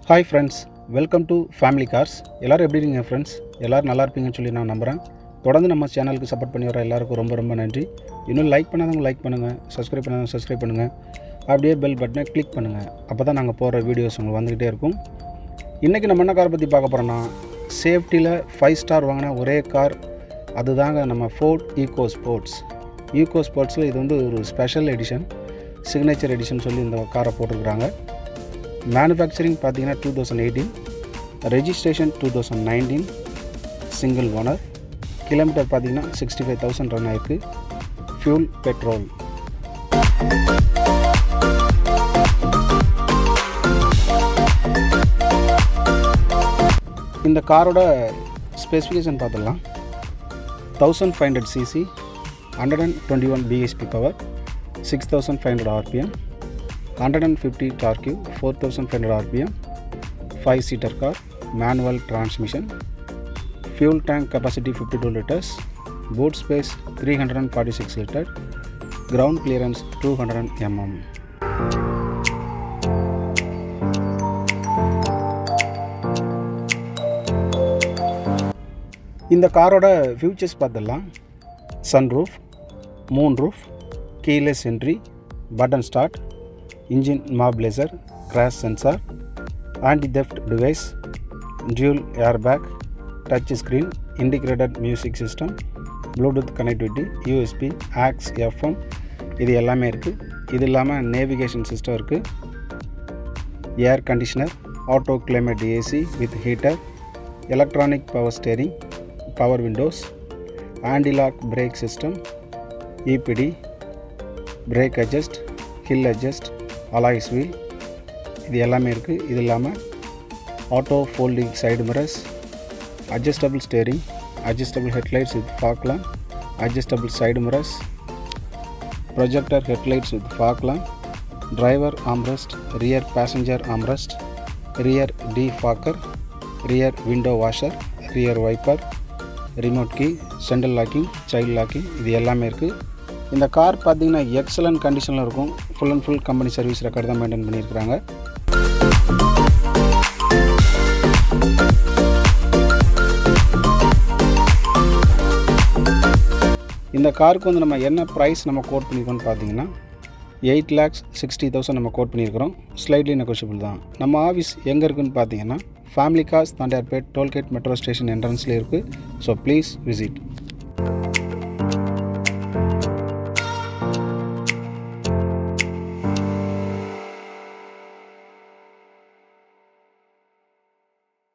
Hi friends, welcome to family cars. எல்லோரும் எப்படி இருக்கீங்க ஃப்ரெண்ட்ஸ்? எல்லோரும் நல்லா இருப்பீங்கன்னு சொல்லி நான் நம்புகிறேன். தொடர்ந்து நம்ம சேனலுக்கு சப்போர்ட் பண்ணி வர எல்லாருக்கும் ரொம்ப ரொம்ப நன்றி. இன்னும் லைக் பண்ணாதவங்க லைக் பண்ணுங்கள், சப்ஸ்கிரைப் பண்ணாதவங்க சப்ஸ்கிரைப் பண்ணுங்கள், அப்படியே பெல் பட்டனை கிளிக் பண்ணுங்கள். அப்போ தான் நாங்கள் போகிற வீடியோஸ் உங்களுக்கு வந்துக்கிட்டே இருக்கும். இன்றைக்கி நம்ம என்ன காரை பற்றி பார்க்க போகிறோன்னா, சேஃப்டியில் 5 ஸ்டார் வாங்கின ஒரே கார், அதுதாங்க நம்ம ஃபோர்ட் ஈகோ ஸ்போர்ட்ஸ். ஈகோ ஸ்போர்ட்ஸில் இது வந்து ஒரு ஸ்பெஷல் எடிஷன், சிக்னேச்சர் எடிஷன் சொல்லி இந்த காரை போட்டிருக்கிறாங்க. மேனுஃபேக்சரிங் பார்த்தீங்கன்னா 2018, ரெஜிஸ்ட்ரேஷன் 2019, சிங்கிள் ஓனர். கிலோமீட்டர் பார்த்தீங்கன்னா 65,000 ரன் ஆயிருக்கு. Fuel petrol. இந்த காரோட ஸ்பெசிஃபிகேஷன் பார்த்துடலாம். 1500 cc, 121 bhp power, 6500 rpm, 150 torque, 4500 rpm, 5-seater car, manual transmission, fuel tank capacity 52 liters, boot space 346 liter, ground clearance 200 mm. இந்த காரோட ஃபியூச்சர்ஸ் பார்த்துடலாம். Sunroof, Moon roof, keyless entry, button start, engine immobilizer, crash sensor, anti-theft device, dual airbag, touch screen, integrated music system, bluetooth connectivity, USB, AUX, FM, இது எல்லாமே இருக்குது. இது இல்லாமல் navigation system இருக்குது. Air conditioner, auto climate AC with heater, electronic power steering, power windows, antilock brake system, EPD, brake adjust, hill adjust, alloys wheel, இது எல்லாமே இருக்குது. இது இல்லாமல் auto folding side mirrors, adjustable steering, adjustable headlights with fog lamp, adjustable side mirrors, projector headlights with fog lamp, driver armrest, rear passenger armrest, rear defogger, rear window washer, rear wiper, remote key, central locking, child locking, இது எல்லாமே இருக்குது. இந்த car பார்த்திங்கன்னா excellent கண்டிஷனில் இருக்கும். Full and full company service record தான் maintain பண்ணியிருக்கிறாங்க. இந்த காருக்கு வந்து நம்ம என்ன ப்ரைஸ் நம்ம கோட் பண்ணியிருக்கோம்னு பார்த்தீங்கன்னா 8,60,000 நம்ம கோட் பண்ணியிருக்கிறோம். ஸ்லைட்லி நெகோஷியபிள் தான். நம்ம ஆஃபீஸ் எங்கே இருக்குதுன்னு பார்த்தீங்கன்னா family cars, Tondiarpet tollgate metro station என்ட்ரன்ஸில் இருக்குது. So please visit.